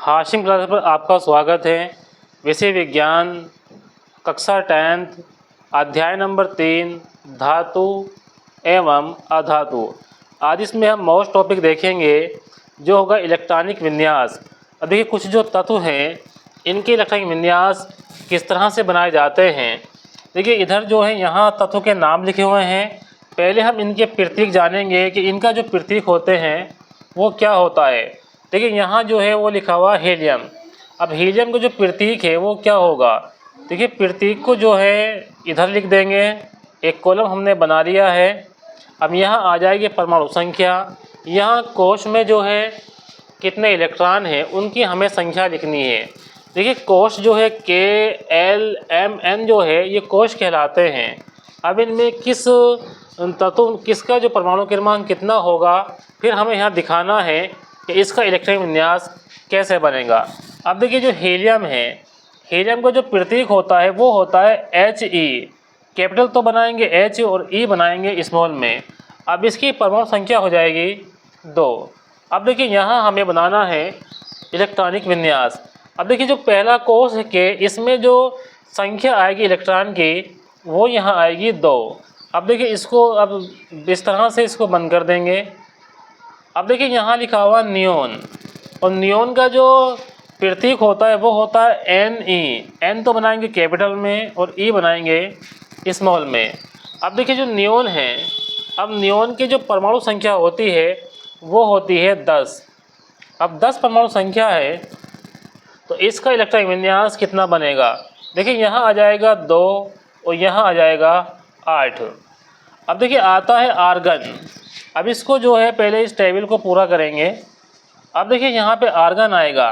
Hashim class पर आपका स्वागत है। विषय विज्ञान, कक्षा 10th, अध्याय नंबर 3, धातु एवं अधातु। आज इसमें हम मोस्ट टॉपिक देखेंगे जो होगा इलेक्ट्रॉनिक विन्यास। अब देखिए कुछ जो तत्व हैं इनके इलेक्ट्रॉनिक विन्यास किस तरह से बनाए जाते हैं। देखिए इधर जो है यहाँ तत्वों के नाम लिखे हुए हैं। पहले हम इनके प्रतीक जानेंगे कि इनका जो प्रतीक होते हैं वो क्या होता है। देखिए यहाँ जो है वो लिखा हुआ हीलियम। अब हीलियम का जो प्रतीक है वो क्या होगा। देखिए प्रतीक को जो है इधर लिख देंगे, एक कॉलम हमने बना लिया है। अब यहाँ आ जाएगी परमाणु संख्या। यहाँ कोश में जो है कितने इलेक्ट्रॉन हैं उनकी हमें संख्या लिखनी है। देखिए कोश जो है K, L, M, N जो है ये कोश कहलाते हैं। अब इनमें किस तत्व किसका जो परमाणु क्रमांक कितना होगा फिर हमें यहाँ दिखाना है कि इसका इलेक्ट्रॉनिक विन्यास कैसे बनेगा। अब देखिए जो हीलियम है, हीलियम का जो प्रतीक होता है वो होता है He। कैपिटल तो बनाएंगे H और E बनाएंगे स्मॉल में। अब इसकी परमाणु संख्या हो जाएगी 2। अब देखिए यहाँ हमें बनाना है इलेक्ट्रॉनिक विन्यास। अब देखिए जो पहला कोश है के इसमें जो संख्या आएगी इलेक्ट्रॉन की वो यहाँ आएगी 2। अब देखिए इसको अब इस तरह से इसको बंद कर देंगे। अब देखिए यहाँ लिखा हुआ नियोन, और नियोन का जो प्रतीक होता है वो होता है Ne। N तो बनाएंगे कैपिटल में और E बनाएंगे स्मॉल में। अब देखिए जो नियोन है, अब नियोन की जो परमाणु संख्या होती है वो होती है 10। अब 10 परमाणु संख्या है तो इसका इलेक्ट्रॉनिक विन्यास कितना बनेगा। देखिए यहाँ आ जाएगा 2 और यहाँ आ जाएगा 8। अब देखिए आता है आर्गन। अब इसको जो है पहले इस टेबल को पूरा करेंगे। अब देखिए यहाँ पे आर्गन आएगा।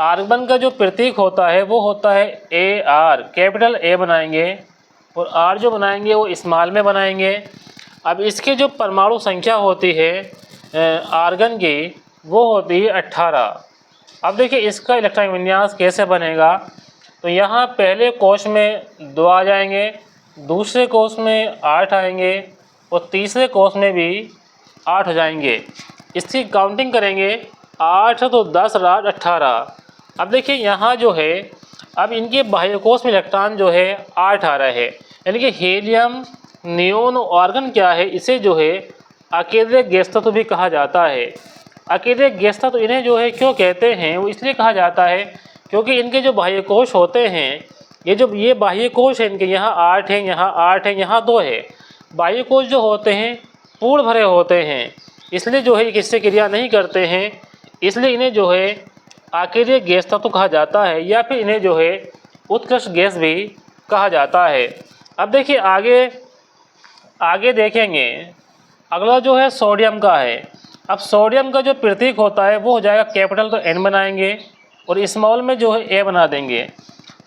आर्गन का जो प्रतीक होता है वो होता है Ar। कैपिटल A बनाएंगे और R जो बनाएंगे वो स्मॉल में बनाएंगे। अब इसके जो परमाणु संख्या होती है आर्गन की वो होती है 18। अब देखिए इसका इलेक्ट्रॉनिक विन्यास कैसे बनेगा। तो यहाँ पहले कोश में 2 आ जाएंगे, दूसरे कोश में 8 आएंगे और तीसरे कोश में भी 8 हो जाएंगे। इसकी काउंटिंग करेंगे 8 तो 10 8 18। अब देखिए यहाँ जो है अब इनके बाह्यकोश में इलेक्ट्रॉन जो है 8 आ रहे हैं, यानी कि हीलियम, नियोन और आर्गन क्या है, इसे जो है अकेले गैस तत्व भी कहा जाता है। अकेले गैस तत्व इन्हें जो है क्यों कहते हैं वो इसलिए कहा जाता है क्योंकि इनके जो बाह्यकोश होते हैं ये बाह्यकोश है इनके, यहाँ 8 है, यहाँ 8 है, यहाँ 2 है। बाह्यकोश जो होते हैं पूर्ण भरे होते हैं, इसलिए जो है किससे क्रिया नहीं करते हैं, इसलिए इन्हें जो है अकेले गैस तत्व कहा जाता है या फिर इन्हें जो है उत्कृष्ट गैस भी कहा जाता है। अब देखिए आगे देखेंगे, अगला जो है सोडियम का है। अब सोडियम का जो प्रतीक होता है वो हो जाएगा कैपिटल तो N बनाएंगे और स्मॉल में जो है A बना देंगे।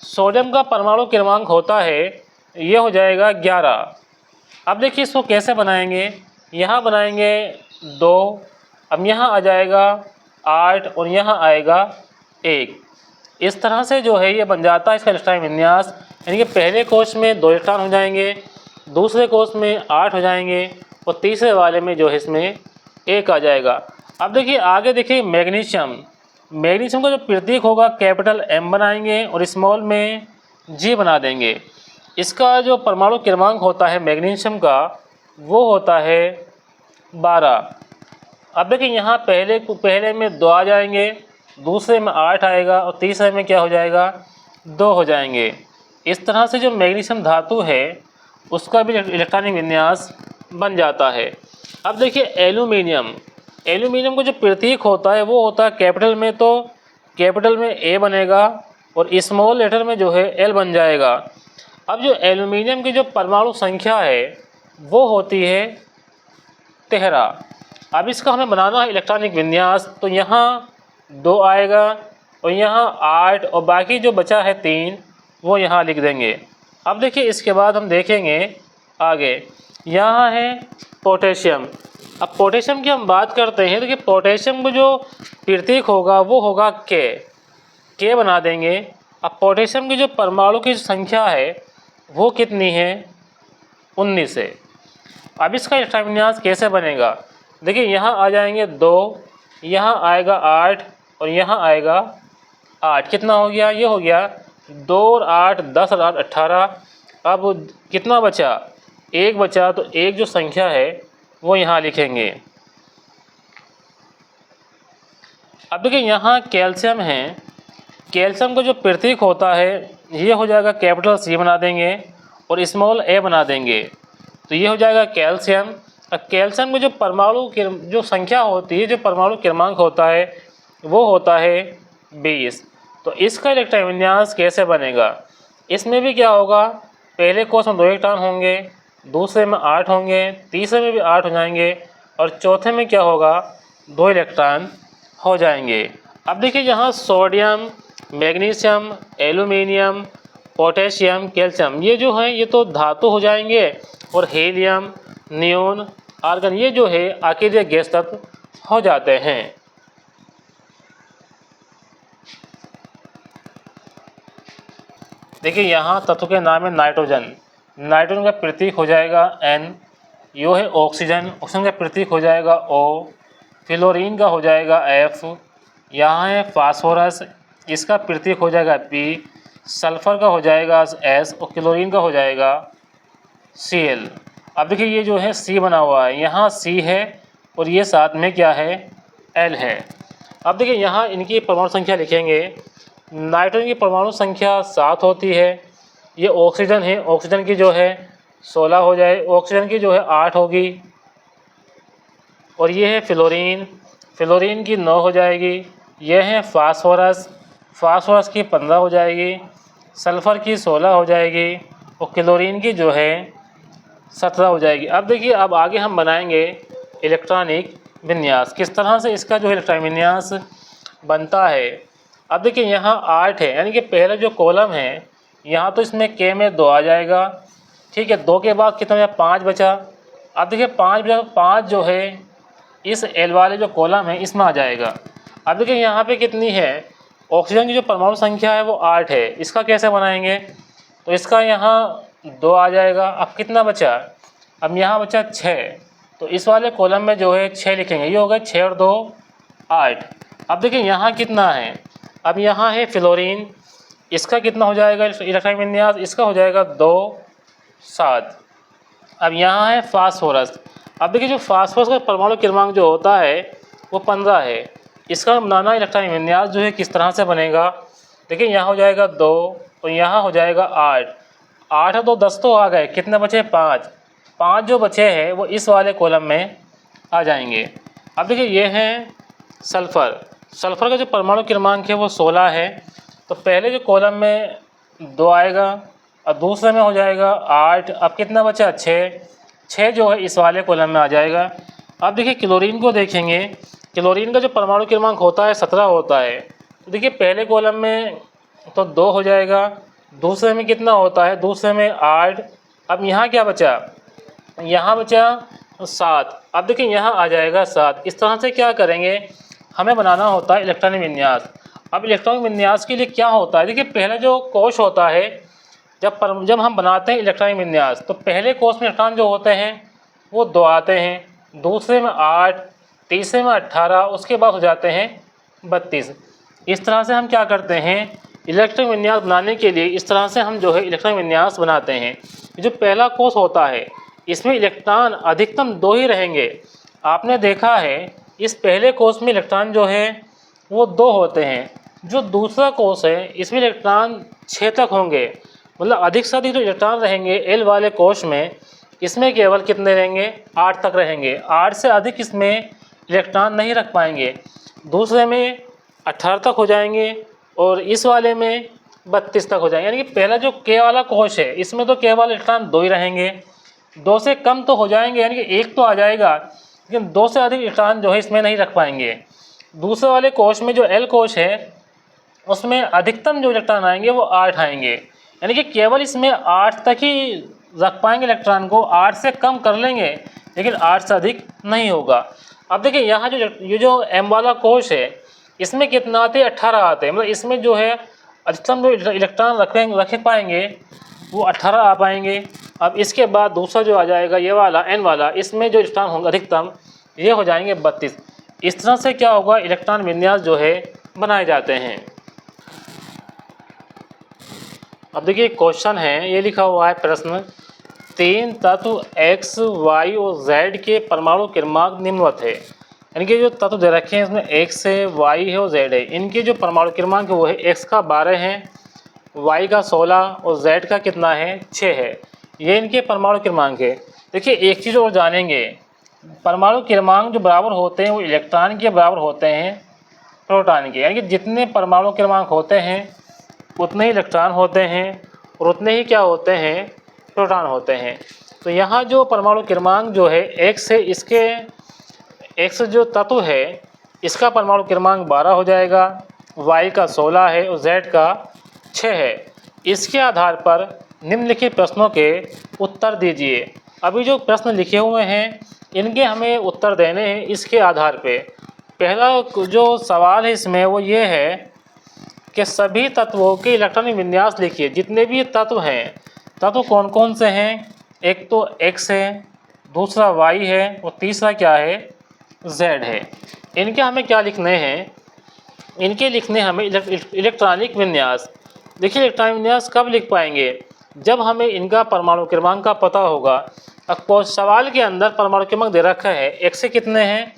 सोडियम का परमाणु क्रमांक होता है ये हो जाएगा 11। अब देखिए इसको कैसे बनाएंगे, यहाँ बनाएंगे 2, अब यहाँ आ जाएगा 8 और यहाँ आएगा 1। इस तरह से जो है ये बन जाता है इसका इलेक्ट्रॉनिक विन्यास, यानी कि पहले कोश में 2 इलेक्ट्रॉन हो जाएंगे, दूसरे कोश में 8 हो जाएंगे और तीसरे वाले में जो है इसमें 1 आ जाएगा। अब देखिए आगे देखिए मैग्नीशियम। मैग्नीशियम का जो प्रतीक होगा कैपिटल M बनाएंगे और स्मॉल में G बना देंगे। इसका जो परमाणु क्रमांक होता है मैग्नीशियम का वो होता है 12। अब देखिए यहाँ पहले में 2 आ जाएंगे, दूसरे में 8 आएगा और तीसरे में क्या हो जाएगा 2 हो जाएंगे। इस तरह से जो मैग्नीशियम धातु है उसका भी इलेक्ट्रॉनिक विन्यास बन जाता है। अब देखिए एल्यूमिनियम। एल्यूमिनियम का जो प्रतीक होता है वो होता है कैपिटल में तो कैपिटल में A बनेगा और स्मॉल लेटर में जो है L बन जाएगा। अब जो एल्यूमिनियम की जो परमाणु संख्या है वो होती है 13। अब इसका हमें बनाना है इलेक्ट्रॉनिक विन्यास, तो यहाँ 2 आएगा और यहाँ 8 और बाकी जो बचा है 3 वो यहाँ लिख देंगे। अब देखिए इसके बाद हम देखेंगे आगे, यहाँ है पोटेशियम। अब पोटेशियम की हम बात करते हैं। देखिए पोटेशियम का जो प्रतीक होगा वो होगा K बना देंगे। अब पोटेशियम की जो परमाणु की संख्या है वो कितनी है 19 है। अब इसका इलेक्ट्रॉनिक विन्यास कैसे बनेगा। देखिए यहाँ आ जाएंगे 2, यहाँ आएगा 8 और यहाँ आएगा 8 कितना हो गया, ये हो गया 2 और 8 10 और 8 18। अब कितना बचा, एक बचा, तो एक जो संख्या है वो यहाँ लिखेंगे। अब देखिए यहाँ कैल्शियम है, कैल्शियम का जो प्रतीक होता है ये हो जाएगा कैपिटल C बना देंगे और स्मॉल a बना देंगे, तो ये हो जाएगा कैल्शियम। अब कैल्शियम में जो परमाणु जो संख्या होती है, जो परमाणु क्रमांक होता है वो होता है 20। तो इसका इलेक्ट्रॉन विन्यास कैसे बनेगा, इसमें भी क्या होगा, पहले कोष में 2 इलेक्ट्रॉन होंगे, दूसरे में 8 होंगे, तीसरे में भी 8 हो जाएंगे और चौथे में क्या होगा, 2 इलेक्ट्रॉन हो जाएंगे। अब देखिए यहाँ sodium, magnesium, aluminium, potassium, calcium ये जो है ये तो धातु हो जाएंगे और हीलियम, नियोन, आर्गन ये जो है अकेले गैस तत्व हो जाते हैं। देखिए यहाँ तत्व के नाम है नाइट्रोजन, नाइट्रोजन का प्रतीक हो जाएगा N, यो है ऑक्सीजन, ऑक्सीजन का प्रतीक हो जाएगा O, फ्लोरीन का हो जाएगा F, यहाँ है फास्फोरस, इसका प्रतीक हो जाएगा P, सल्फर का हो जाएगा S और क्लोरीन का हो जाएगा Cl। अब देखिए ये जो है C बना हुआ है, यहाँ C है और ये साथ में क्या है, L है। अब देखिए यहाँ इनकी परमाणु संख्या लिखेंगे, नाइट्रोजन की परमाणु संख्या 7 होती है, ये ऑक्सीजन है, ऑक्सीजन की जो है 16 हो जाए, ऑक्सीजन की जो है 8 होगी, और ये है फ्लोरीन, फ्लोरीन की 9 हो जाएगी, ये है फास्फोरस, फास्फोरस की 15 हो जाएगी, सल्फ़र की 16 हो जाएगी और क्लोरीन की जो है 17 हो जाएगी। अब देखिए अब आगे हम बनाएंगे इलेक्ट्रॉनिक विन्यास, किस तरह से इसका जो है इलेक्ट्रॉनिक विन्यास बनता है। अब देखिए यहाँ 8 है, यानी कि पहला जो कॉलम है यहाँ तो इसमें K में 2 आ जाएगा, ठीक है, 2 के बाद कितना बचा, 5 बचा। अब देखिए 5 बचा, 5 जो है इस L वाले जो कॉलम है इसमें आ जाएगा। अब देखिए यहाँ पे कितनी है, ऑक्सीजन की जो परमाणु संख्या है वो 8 है, इसका कैसे बनाएंगे, तो इसका यहाँ 2 आ जाएगा। अब कितना बचा, अब यहाँ बचा 6, तो इस वाले कॉलम में जो है 6 लिखेंगे, ये हो गए 6 और 2 8। अब देखिए यहाँ कितना है, अब यहाँ है फ्लोरीन, इसका कितना हो जाएगा इलेक्ट्रॉनिक विन्यास, इसका हो जाएगा 2 7। अब यहाँ है फास्फोरस, अब देखिए जो फास्फोरस का परमाणु क्रमांक जो होता है वो 15 है, इसका बनाना इलेक्ट्रॉनिक विन्यास जो है किस तरह से बनेगा, देखिए यहाँ हो जाएगा 2 और यहाँ हो जाएगा 8, 8 और 2 10 तो आ गए, कितने बचे 5, 5 जो बचे हैं वो इस वाले कॉलम में आ जाएंगे। अब देखिए ये है सल्फ़र, सल्फ़र का जो परमाणु क्रमांक है वो 16 है, तो पहले जो कॉलम में 2 आएगा और दूसरे में हो जाएगा 8। अब कितना बचा 6 जो है इस वाले कॉलम में आ जाएगा। अब देखिए क्लोरीन को देखेंगे, क्लोरीन का जो परमाणु क्रमांक होता है 17 होता है, तो देखिए पहले कॉलम में तो 2 हो जाएगा, दूसरे में कितना होता है, दूसरे में 8। अब यहाँ क्या बचा, यहाँ बचा 7। अब देखिए यहाँ आ जाएगा 7। इस तरह से क्या करेंगे, हमें बनाना होता है इलेक्ट्रॉनिक विन्यास। अब इलेक्ट्रॉनिक विन्यास के लिए क्या होता है, देखिए पहला जो कोश होता है, जब हम बनाते हैं इलेक्ट्रॉनिक विन्यास तो पहले कोश में इलेक्ट्रॉन जो होते हैं वो 2 आते हैं, दूसरे में 8, तीसरे में 18, उसके बाद हो जाते हैं 32। इस तरह से हम क्या करते हैं, इलेक्ट्रॉनिक विन्यास बनाने के लिए इस तरह से हम जो है इलेक्ट्रॉनिक विन्यास बनाते हैं। जो पहला कोश होता है इसमें इलेक्ट्रॉन अधिकतम 2 ही रहेंगे। आपने देखा है इस पहले कोश में इलेक्ट्रॉन जो है वो 2 होते हैं, जो दूसरा कोश है इसमें इलेक्ट्रॉन 6 तक होंगे, मतलब अधिक से अधिक जो इलेक्ट्रॉन रहेंगे एल वाले कोश में, इसमें केवल कितने रहेंगे 8 तक रहेंगे, 8 से अधिक इसमें इलेक्ट्रॉन नहीं रख पाएंगे। दूसरे में 18 तक हो जाएंगे और इस वाले में 32 तक हो जाएंगे। यानी कि पहला जो के वाला कोश है इसमें तो केवल इलेक्ट्रॉन 2 ही रहेंगे, 2 से कम तो हो जाएंगे, यानी कि 1 तो आ जाएगा, लेकिन 2 से अधिक इलेक्ट्रॉन जो है इसमें नहीं रख पाएंगे। दूसरे वाले कोश में जो एल कोश है उसमें अधिकतम जो इलेक्ट्रॉन आएंगे वो 8 आएंगे, यानी कि केवल इसमें 8 तक ही रख पाएंगे इलेक्ट्रॉन को, 8 से कम कर लेंगे लेकिन 8 से अधिक नहीं होगा। अब देखिए यहाँ जो एम वाला कोश है इसमें कितना आते हैं 18 आते हैं, मतलब इसमें जो है अधिकतम जो इलेक्ट्रॉन रख पाएंगे वो 18 आ पाएंगे। अब इसके बाद दूसरा जो आ जाएगा ये वाला एन वाला, इसमें जो इलेक्ट्रॉन होंगे अधिकतम ये हो जाएंगे 32। इस तरह से क्या होगा इलेक्ट्रॉन विन्यास जो है बनाए जाते हैं। अब देखिए क्वेश्चन है, ये लिखा हुआ है प्रश्न, 3 तत्व x, y और z के परमाणु क्रमांक निम्नवत है। यानी कि जो तत्व दे रखे हैं इसमें x है, y है और z है, इनके जो परमाणु क्रमांक है वो है x का 12 है, y का 16 और z का कितना है 6 है। ये इनके परमाणु क्रमांक है। देखिए एक चीज़ और जानेंगे, परमाणु क्रमांक जो बराबर होते हैं वो इलेक्ट्रॉन के बराबर होते हैं प्रोटॉन के। यानी कि जितने परमाणु क्रमांक होते हैं उतने ही इलेक्ट्रॉन होते हैं और उतने ही क्या होते हैं, प्रोटॉन होते हैं। तो यहाँ जो परमाणु क्रमांक जो है x है, इसके x जो तत्व है इसका परमाणु क्रमांक 12 हो जाएगा, y का 16 है और z का 6 है। इसके आधार पर निम्नलिखित प्रश्नों के उत्तर दीजिए। अभी जो प्रश्न लिखे हुए हैं इनके हमें उत्तर देने हैं इसके आधार पे। पहला जो सवाल है इसमें वो ये है कि सभी तत्वों के इलेक्ट्रॉनिक विन्यास लिखिए। जितने भी तत्व हैं, तत्व कौन कौन से हैं, एक तो x है, दूसरा y है और तीसरा क्या है, z है। इनके हमें क्या लिखने हैं, इनके लिखने हमें इलेक्ट्रॉनिक विन्यास। देखिए इलेक्ट्रॉनिक विन्यास कब लिख पाएंगे, जब हमें इनका परमाणु क्रमांक का पता होगा। अब सवाल के अंदर परमाणु क्रमांक दे रखा है, x से कितने हैं,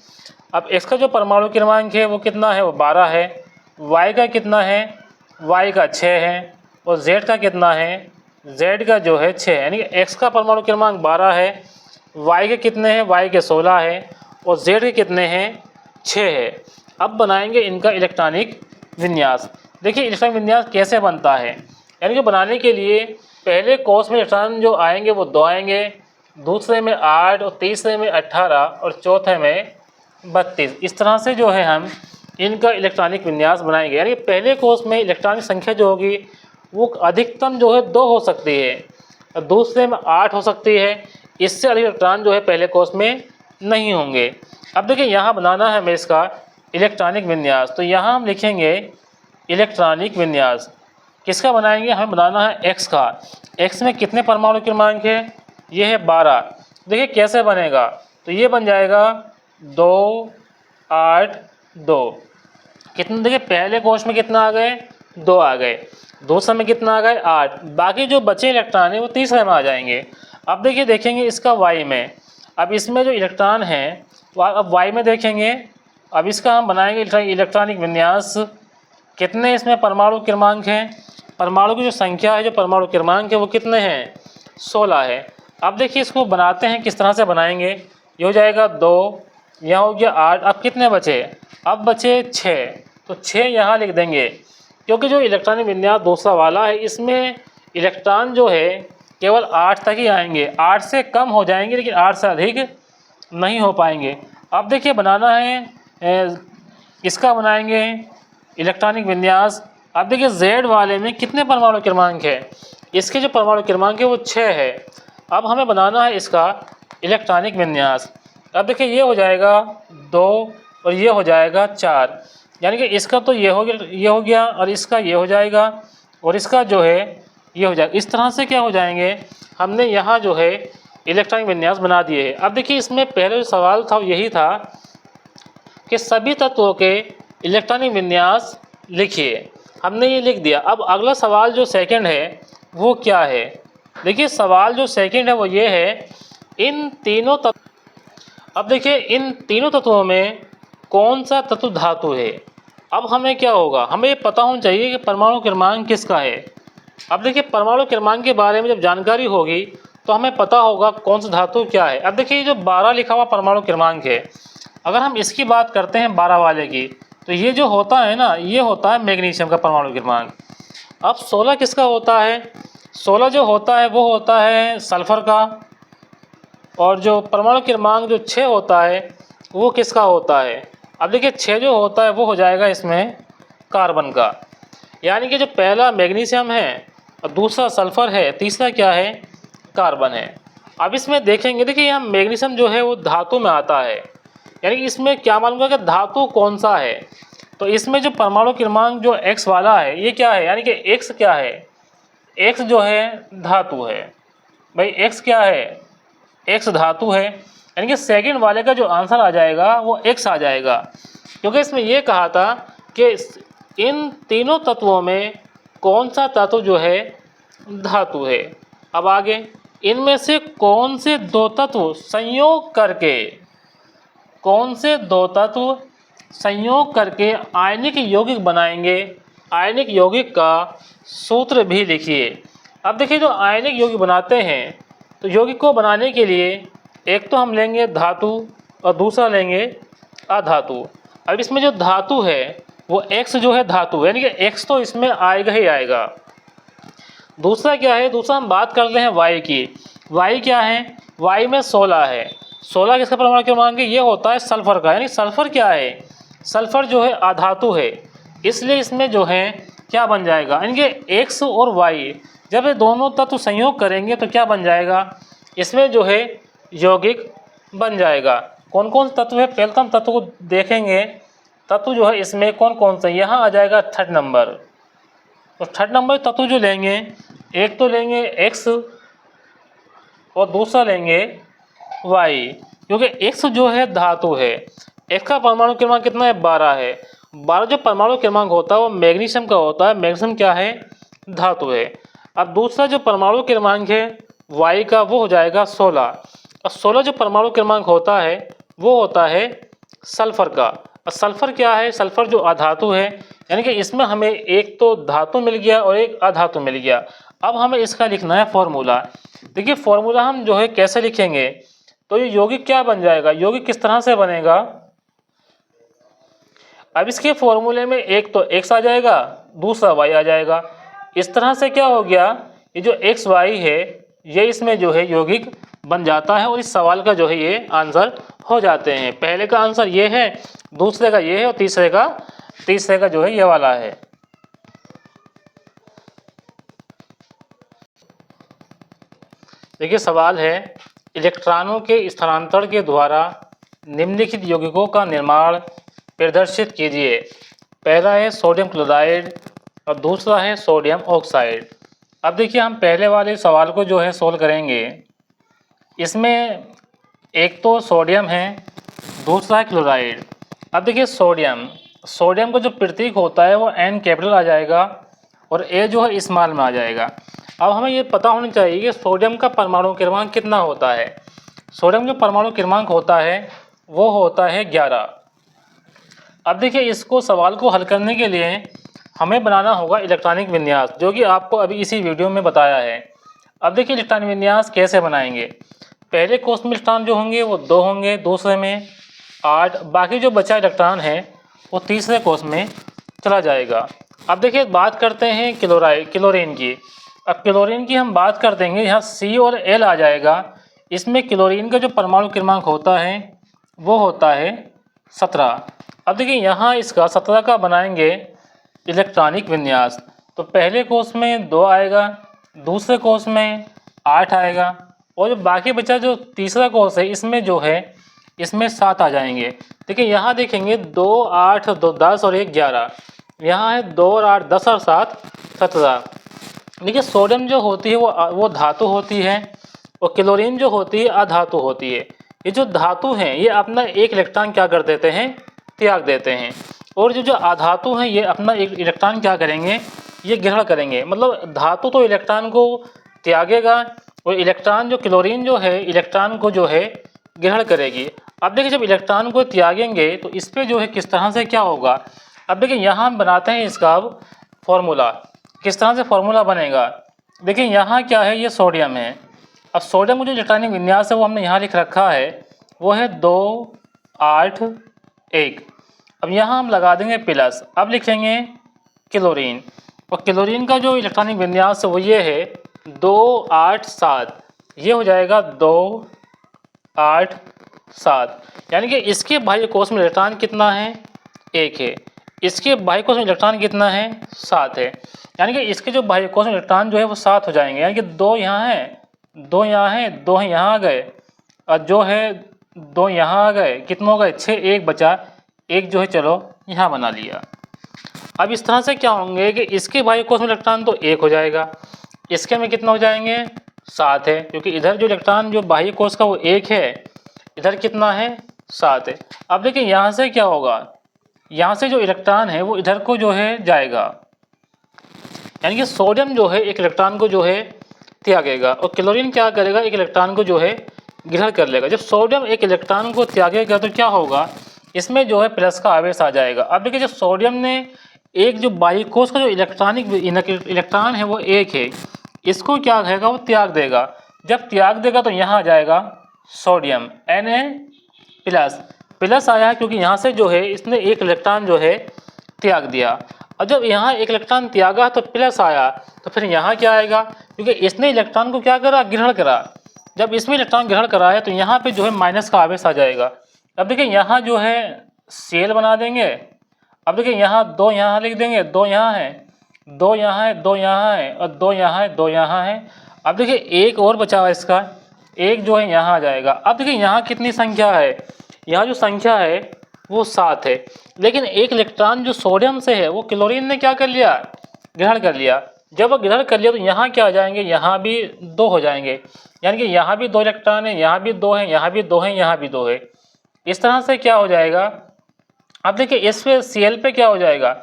अब x का जो परमाणु क्रमांक है वो कितना है, वो 12 है, y का कितना है, y का 6 है और z का कितना है, z का जो है 6 है। यानी कि x का परमाणु क्रमांक 12 है, y के कितने हैं, y के 16 है और z के कितने हैं, 6 है। अब बनाएंगे इनका इलेक्ट्रॉनिक विन्यास। देखिए इलेक्ट्रॉनिक विन्यास कैसे बनता है, यानी कि बनाने के लिए पहले कोष में इलेक्ट्रॉन जो आएंगे वो 2 आएंगे, दूसरे में 8 और तीसरे में 18 और चौथे में 32। इस तरह से जो है हम इनका इलेक्ट्रॉनिक विन्यास बनाएंगे। यानी पहले कोष में इलेक्ट्रॉनिक संख्या जो होगी वो अधिकतम जो है 2 हो सकती है, और दूसरे में 8 हो सकती है। इससे अधिक इलेक्ट्रॉन जो है पहले कोष में नहीं होंगे। अब देखिए यहाँ बनाना है हमें इसका इलेक्ट्रॉनिक विन्यास, तो यहाँ हम लिखेंगे इलेक्ट्रॉनिक विन्यास। किसका बनाएंगे, हमें बनाना है x का। x में कितने परमाणु क्रमांक है, ये है 12। देखिए कैसे बनेगा, तो ये बन जाएगा 2 8 2। कितने, देखिए पहले कोष में कितना आ गए, 2 आ गए, दूसरे में कितना आ गए 8, बाकी जो बचे इलेक्ट्रॉन है वो तीसरे में आ जाएंगे। अब देखिए देखेंगे इसका y में, अब इसमें जो इलेक्ट्रॉन है अब y में देखेंगे, अब इसका हम बनाएंगे इलेक्ट्रॉनिक विन्यास। कितने इसमें परमाणु क्रमांक हैं, परमाणु की जो संख्या है, जो परमाणु क्रमांक है वो कितने हैं, 16 है। अब देखिए इसको बनाते हैं, किस तरह से बनाएंगे। ये हो जाएगा 2, यहाँ हो गया 8, अब कितने बचे, अब बचे 6, तो 6 यहाँ लिख देंगे। क्योंकि जो इलेक्ट्रॉनिक विन्यास दूसरा वाला है इसमें इलेक्ट्रॉन जो है केवल 8 तक ही आएंगे, 8 से कम हो जाएंगे लेकिन 8 से अधिक नहीं हो पाएंगे। अब देखिए बनाना है इसका, बनाएंगे इलेक्ट्रॉनिक विन्यास। अब देखिए Z वाले में कितने परमाणु क्रमांक है, इसके जो परमाणु क्रमांक है वो 6 है। अब हमें बनाना है इसका इलेक्ट्रॉनिक विन्यास। अब देखिए ये हो जाएगा 2 और ये हो जाएगा 4, यानी कि इसका तो ये हो गया और इसका ये हो जाएगा और इसका जो है ये हो जाएगा। इस तरह से क्या हो जाएंगे, हमने यहाँ जो है इलेक्ट्रॉनिक विन्यास बना दिए हैं। अब देखिए इसमें पहले जो सवाल था यही था कि सभी तत्वों के इलेक्ट्रॉनिक विन्यास लिखिए, हमने ये लिख दिया। अब अगला सवाल जो सेकंड है वो क्या है, देखिए सवाल जो सेकंड है वो ये है, इन तीनों तत्व, अब देखिए इन तीनों तत्वों में कौन सा तत्व धातु है। अब हमें क्या होगा, हमें ये पता होना चाहिए कि परमाणु क्रमांक किसका है। अब देखिए परमाणु क्रमांक के बारे में जब जानकारी होगी तो हमें पता होगा कौन सा धातु क्या है। अब देखिए जो 12 लिखा हुआ परमाणु क्रमांक है, अगर हम इसकी बात करते हैं 12 वाले की, तो ये जो होता है ना, ये होता है मैग्नीशियम का परमाणु क्रमांक। अब 16 किसका होता है, 16 जो होता है वो होता है सल्फर का, और जो परमाणु क्रमांक जो 6 होता है वो किसका होता है। अब देखिए 6 जो होता है वो हो जाएगा इसमें कार्बन का। यानी कि जो पहला मैग्नीशियम है और दूसरा सल्फर है, तीसरा क्या है, कार्बन है। अब इसमें देखेंगे, देखिए यहाँ मैग्नीशियम जो है वो धातु में आता है, यानी कि इसमें क्या मालूम कि धातु कौन सा है। तो इसमें जो परमाणु क्रमांक जो x वाला है ये क्या है, यानी कि x क्या है, x जो है धातु है भाई, x क्या है, x धातु है। यानी कि सेकंड वाले का जो आंसर आ जाएगा वो x आ जाएगा, क्योंकि इसमें ये कहा था कि इन तीनों तत्वों में कौन सा तत्व जो है धातु है। अब आगे, इनमें से कौन से दो तत्व संयोग करके, कौन से दो तत्व संयोग करके आयनिक यौगिक बनाएंगे? आयनिक यौगिक का सूत्र भी लिखिए। अब देखिए, जो आयनिक यौगिक बनाते हैं, तो यौगिक को बनाने के लिए एक तो हम लेंगे धातु और दूसरा लेंगे अधातु। अब इसमें जो धातु है वो X जो है धातु है, यानी कि X तो इसमें आएगा ही आएगा। दूसरा क्या है? दूसरा हम बात करते हैं Y की। Y क्या है? Y में 16 है। 16 किसका परमाणु क्रमांक है? ये होता है सल्फर का, यानी सल्फर क्या है? सल्फर जो है अधातु है, इसलिए इसमें जो है क्या बन जाएगा? यानी कि X और Y जब ये दोनों तत्व संयोग करेंगे तो क्या बन जाएगा? इसमें जो है यौगिक बन जाएगा। कौन कौन तत्व है? पहले तो हम तत्व को देखेंगे। तत्व जो है इसमें कौन कौन सा, यहाँ आ जाएगा थर्ड नंबर। तो थर्ड नंबर तत्व जो लेंगे, एक तो लेंगे X और दूसरा लेंगे Y, क्योंकि X जो है धातु है। X का परमाणु क्रमांक कितना है? 12 है। 12 जो परमाणु क्रमांक होता है वो मैग्नीशियम का होता है। मैग्नीशियम क्या है? धातु है। अब दूसरा जो परमाणु क्रमांक है Y का, वो हो जाएगा 16। और 16 जो परमाणु क्रमांक होता है वो होता है सल्फर का। और सल्फर क्या है? सल्फर जो अधातु है, यानी कि इसमें हमें एक तो धातु मिल गया और एक अधातु मिल गया। अब हमें इसका लिखना है फॉर्मूला। देखिए, फॉर्मूला हम जो है कैसे लिखेंगे? तो ये यौगिक क्या बन जाएगा? यौगिक किस तरह से बनेगा? अब इसके फॉर्मूले में एक तो X आ जाएगा, दूसरा Y आ जाएगा। इस तरह से क्या हो गया? ये जो X Y है ये इसमें जो है यौगिक बन जाता है और इस सवाल का जो है ये आंसर हो जाते हैं। पहले का आंसर ये है, दूसरे का ये है और तीसरे का जो है ये वाला है। देखिए, सवाल है इलेक्ट्रॉनों के स्थानांतरण के द्वारा निम्नलिखित यौगिकों का निर्माण प्रदर्शित कीजिए। पहला है सोडियम क्लोराइड और दूसरा है सोडियम ऑक्साइड। अब देखिए, हम पहले वाले सवाल को जो है सोल्व करेंगे। इसमें एक तो सोडियम है, दूसरा है क्लोराइड। अब देखिए, सोडियम का जो प्रतीक होता है वो N कैपिटल आ जाएगा और A जो है स्मॉल में आ जाएगा। अब हमें ये पता होना चाहिए कि सोडियम का परमाणु क्रमांक कितना होता है। सोडियम जो परमाणु क्रमांक होता है वो होता है 11। अब देखिए, इसको सवाल को हल करने के लिए हमें बनाना होगा इलेक्ट्रॉनिक विन्यास, जो कि आपको अभी इसी वीडियो में बताया है। अब देखिए, इलेक्ट्रॉनिक विन्यास कैसे बनाएंगे। पहले कोष में इलेक्ट्रॉन जो होंगे वो 2 होंगे, दूसरे में 8, बाकी जो बचा इलेक्ट्रॉन है वो तीसरे कोष में चला जाएगा। अब देखिए, बात करते हैं क्लोरीन की। अब क्लोरीन की हम बात कर देंगे, यहाँ C और L आ जाएगा। इसमें क्लोरीन का जो परमाणु क्रमांक होता है वो होता है 17। अब देखिए, यहाँ इसका 17 का बनाएंगे इलेक्ट्रॉनिक विन्यास। तो पहले कोष में 2 आएगा, दूसरे कोष में 8 आएगा और जो बाकी बचा जो तीसरा कोष है इसमें जो है इसमें 7 आ जाएंगे। देखिए, यहाँ देखेंगे 2 8 2 10 और 1 11। यहाँ है 2 और 8 10 और 7 17। देखिए, सोडियम जो होती है वो धातु होती है और क्लोरीन जो होती है अधातु होती है। ये जो धातु हैं ये अपना एक इलेक्ट्रॉन क्या कर देते हैं? त्याग देते हैं। और जो अधातु हैं ये अपना एक इलेक्ट्रॉन क्या करेंगे? ये ग्रहण करेंगे। मतलब धातु तो इलेक्ट्रॉन को त्यागेगा और इलेक्ट्रॉन जो क्लोरीन जो है इलेक्ट्रॉन को जो है ग्रहण करेगी। अब देखिए, जब इलेक्ट्रॉन को त्यागेंगे तो इस पर जो है किस तरह से क्या होगा। अब देखिए, यहाँ हम बनाते हैं इसका फॉर्मूला। किस तरह से फॉर्मूला बनेगा? देखिए, यहाँ क्या है? ये सोडियम है। अब सोडियम का जो इलेक्ट्रॉनिक विन्यास है वो हमने यहाँ लिख रखा है, वो है 2 8 1। अब यहाँ हम लगा देंगे प्लस। अब लिखेंगे क्लोरीन, और क्लोरीन का जो इलेक्ट्रॉनिक विन्यास है वो ये है 2 8 7। ये हो जाएगा 2 8 7, यानी कि इसके बाह्य कोश में इलेक्ट्रॉन कितना है? 1 है। इसके बाह्य कोश में इलेक्ट्रॉन कितना है? 7 है। यानी कि इसके जो बाह्य कोश में इलेक्ट्रॉन जो है वो 7 हो जाएंगे। यानी कि 2 यहाँ है, 2 यहाँ है, 2 यहाँ आ गए और जो है 2 यहाँ आ गए। कितने हो गए? 6। 1 बचा, 1 जो है चलो यहाँ बना लिया। अब इस तरह से क्या होंगे कि इसके बाह्य कोश में इलेक्ट्रॉन तो 1 हो जाएगा, इसके में कितना हो जाएंगे? 7 है, क्योंकि इधर जो इलेक्ट्रॉन जो बाह्य कोश का वो 1 है, इधर कितना है? 7 है। अब देखिए, यहाँ से क्या होगा? यहाँ से जो इलेक्ट्रॉन है वो इधर को जो है जाएगा, यानी कि सोडियम जो है एक इलेक्ट्रॉन को जो है त्यागेगा और क्लोरीन क्या करेगा, एक इलेक्ट्रॉन को जो है ग्रहण कर लेगा। जब सोडियम एक इलेक्ट्रॉन को त्यागेगा तो क्या होगा, इसमें जो है प्लस का आवेश आ जाएगा। अब देखिए जब सोडियम ने एक जो बाह्य कोश का जो इलेक्ट्रॉन है वो एक है, इसको क्या कहेगा, वो त्याग देगा। जब त्याग देगा तो यहाँ आ जाएगा सोडियम Na प्लस आया है क्योंकि यहाँ से जो है इसने एक इलेक्ट्रॉन जो है त्याग दिया। और जब यहाँ एक इलेक्ट्रॉन त्यागा तो प्लस आया, तो फिर यहाँ क्या आएगा, क्योंकि इसने इलेक्ट्रॉन को क्या करा, ग्रहण करा। जब इसमें इलेक्ट्रॉन ग्रहण कराया तो यहाँ पे जो है माइनस का आवेश आ जाएगा। अब देखिए यहाँ जो है सेल बना देंगे। अब देखिए यहाँ 2 यहाँ लिख देंगे, 2 यहाँ है, 2 यहाँ है, 2 यहाँ है और 2 यहाँ है, 2 यहाँ है। अब देखिए एक और बचा हुआ इसका, एक जो है यहाँ आ जाएगा। अब देखिए यहाँ कितनी संख्या है, यहाँ जो संख्या है वो 7 है, लेकिन एक इलेक्ट्रॉन जो सोडियम से है वो क्लोरीन ने क्या कर लिया, ग्रहण कर लिया। जब वो ग्रहण कर लिया तो यहाँ क्या आ जाएंगे, यहाँ भी 2 हो जाएंगे, यानी कि यहाँ भी 2 इलेक्ट्रॉन है, यहाँ भी 2 है, यहाँ भी 2 है, यहाँ भी 2 है। इस तरह से क्या हो जाएगा। अब देखिए इस पे Cl पे क्या हो जाएगा,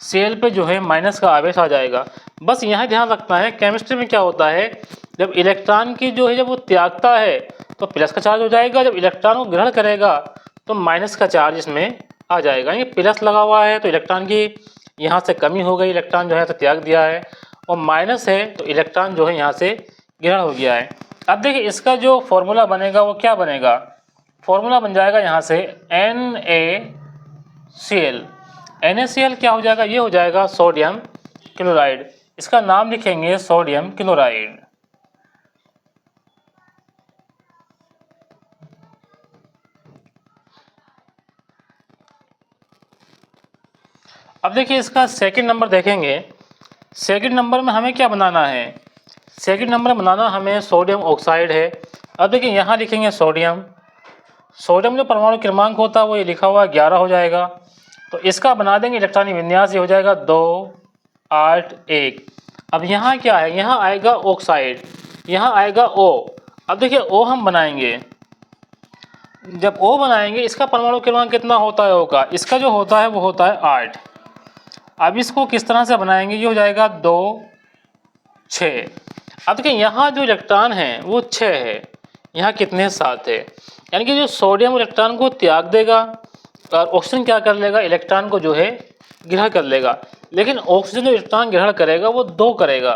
Cl पे जो है माइनस का आवेश आ जाएगा। बस यहाँ ध्यान रखना है, केमिस्ट्री में क्या होता है, जब इलेक्ट्रॉन की जो है जब वो त्यागता है तो प्लस का चार्ज हो जाएगा, जब इलेक्ट्रॉन को ग्रहण करेगा तो माइनस का चार्ज इसमें आ जाएगा। ये प्लस लगा हुआ है तो इलेक्ट्रॉन की यहाँ से कमी हो गई, इलेक्ट्रॉन जो है तो त्याग दिया है, और माइनस है तो इलेक्ट्रॉन जो है यहाँ से ग्रहण हो गया है। अब देखिए इसका जो फॉर्मूला बनेगा वो क्या बनेगा, फॉर्मूला बन जाएगा यहाँ से NaCl। NaCl क्या हो जाएगा, ये हो जाएगा सोडियम क्लोराइड। इसका नाम लिखेंगे सोडियम क्लोराइड। अब देखिए इसका सेकंड नंबर देखेंगे। सेकंड नंबर में हमें क्या बनाना है, सेकंड नंबर बनाना हमें सोडियम ऑक्साइड है। अब देखिए यहाँ लिखेंगे सोडियम, सोडियम जो परमाणु क्रमांक होता है वो ये लिखा हुआ 11 हो जाएगा। तो इसका बना देंगे इलेक्ट्रॉनिक विन्यास, ये हो जाएगा 2 8 1। अब यहाँ क्या है, यहाँ आएगा ऑक्साइड, यहाँ आएगा O। अब देखिए O हम बनाएंगे, जब O बनाएंगे इसका परमाणु क्रमांक कितना होता है O का, इसका जो होता है वो होता है 8। अब इसको किस तरह से बनाएंगे, ये हो जाएगा 2 6। अब देखिए यहाँ जो इलेक्ट्रॉन है वो 6 है, यहाँ कितने 7 है, यानी कि जो सोडियम इलेक्ट्रॉन को त्याग देगा और ऑक्सीजन क्या कर लेगा, इलेक्ट्रॉन को जो है ग्रहण कर लेगा। लेकिन ऑक्सीजन जो इलेक्ट्रॉन ग्रहण करेगा वो 2 करेगा,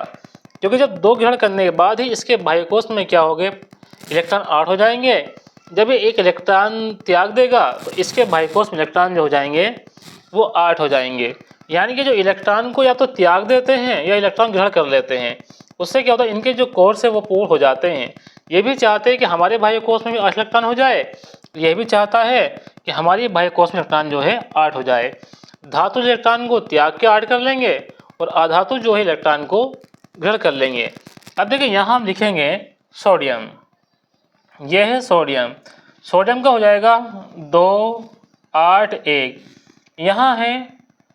क्योंकि जब 2 ग्रहण करने के बाद ही इसके बाह्यकोश में क्या हो गए, इलेक्ट्रॉन 8 हो जाएंगे। जब ये एक इलेक्ट्रॉन त्याग देगा तो इसके बाह्यकोश में इलेक्ट्रॉन जो हो जाएंगे वो 8 हो जाएंगे। यानी कि जो इलेक्ट्रॉन को या तो त्याग देते हैं या इलेक्ट्रॉन ग्रहण कर लेते हैं, उससे क्या होता है, इनके जो कोर्स है वो पूर्ण हो जाते हैं। ये भी चाहते हैं कि हमारे बाह्य कोश में भी 8 इलेक्ट्रॉन हो जाए, ये भी चाहता है कि हमारी बाह्य कोश में इलेक्ट्रॉन जो है 8 हो जाए। धातु इलेक्ट्रॉन को त्याग के 8 कर लेंगे और अधातु जो है इलेक्ट्रॉन को ग्रहण कर लेंगे। अब देखिए यहाँ हम लिखेंगे सोडियम, ये है सोडियम, सोडियम का हो जाएगा 2 8 1। यहाँ है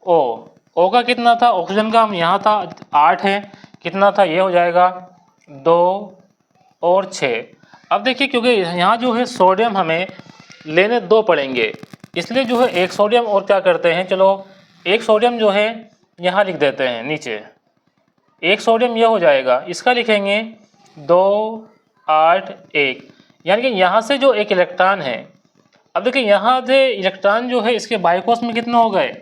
O का कितना था, ऑक्सीजन का यहाँ था 8 है, कितना था, ये हो जाएगा 2 और 6। अब देखिए क्योंकि यहाँ जो है सोडियम हमें लेने 2 पड़ेंगे, इसलिए जो है एक सोडियम और क्या करते हैं, चलो एक सोडियम जो है यहाँ लिख देते हैं नीचे, एक सोडियम ये हो जाएगा, इसका लिखेंगे 2 8 1। यानी कि यहाँ से जो एक इलेक्ट्रॉन है, अब देखिए यहाँ से इलेक्ट्रॉन जो है इसके बाह्यकोश में कितने हो गए,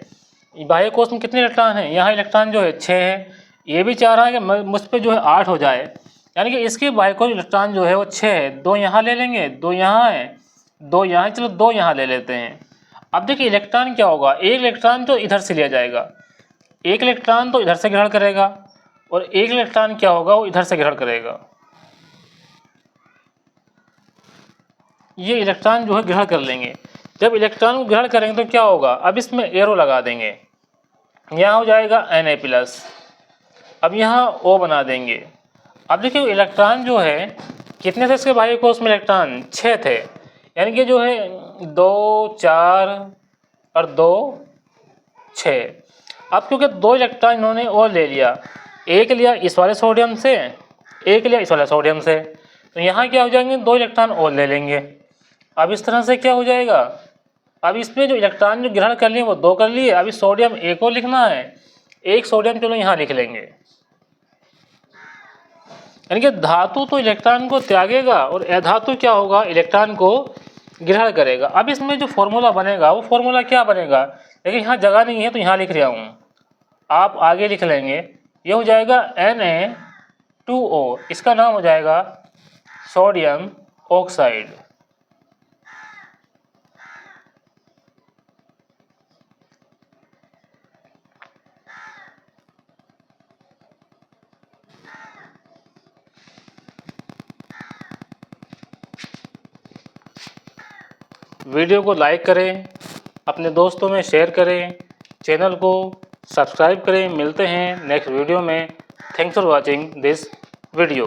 बाह्यकोश में कितने इलेक्ट्रॉन हैं, यहाँ इलेक्ट्रॉन जो है 6 है, ये भी चाह रहा है कि मुझ पर जो है 8 हो जाए, यानी कि इसके बाह्यकोश इलेक्ट्रॉन जो है वो 6 है। 2 यहाँ ले लेंगे, 2 यहाँ है, 2 यहाँ, चलो 2 यहाँ ले लेते हैं। अब देखिए इलेक्ट्रॉन क्या होगा, एक इलेक्ट्रॉन तो इधर से लिया जाएगा, एक इलेक्ट्रॉन तो इधर से ग्रहण करेगा और एक इलेक्ट्रॉन क्या होगा, वो इधर से ग्रहण करेगा। ये इलेक्ट्रॉन जो है ग्रहण कर लेंगे। जब इलेक्ट्रॉन को ग्रहण करेंगे तो क्या होगा, अब इसमें एरो लगा देंगे, यहाँ हो जाएगा Na+। अब यहाँ O बना देंगे। अब देखिए इलेक्ट्रॉन जो है कितने थे इसके बाह्यकोश में, इलेक्ट्रॉन 6 थे, यानी कि जो है 2 4 और 2 6। अब क्योंकि 2 इलेक्ट्रॉन इन्होंने और ले लिया, एक लिया इस वाले सोडियम से, एक लिया इस वाले सोडियम से, तो यहाँ क्या हो जाएंगे, 2 इलेक्ट्रॉन और ले लेंगे। अब इस तरह से क्या हो जाएगा, अब इसमें जो इलेक्ट्रॉन जो ग्रहण कर लिए वो 2 कर लिए। अब इस सोडियम एक और लिखना है, एक सोडियम चलो यहाँ लिख लेंगे, यानी कि धातु तो इलेक्ट्रॉन को त्यागेगा और अधातु क्या होगा, इलेक्ट्रॉन को ग्रहण करेगा। अब इसमें जो फॉर्मूला बनेगा वो फॉर्मूला क्या बनेगा, लेकिन यहाँ जगह नहीं है तो यहाँ लिख रहा हूँ, आप आगे लिख लेंगे। ये हो जाएगा Na2O, इसका नाम हो जाएगा सोडियम ऑक्साइड। वीडियो को लाइक करें, अपने दोस्तों में शेयर करें, चैनल को सब्सक्राइब करें। मिलते हैं नेक्स्ट वीडियो में। Thanks for watching this video.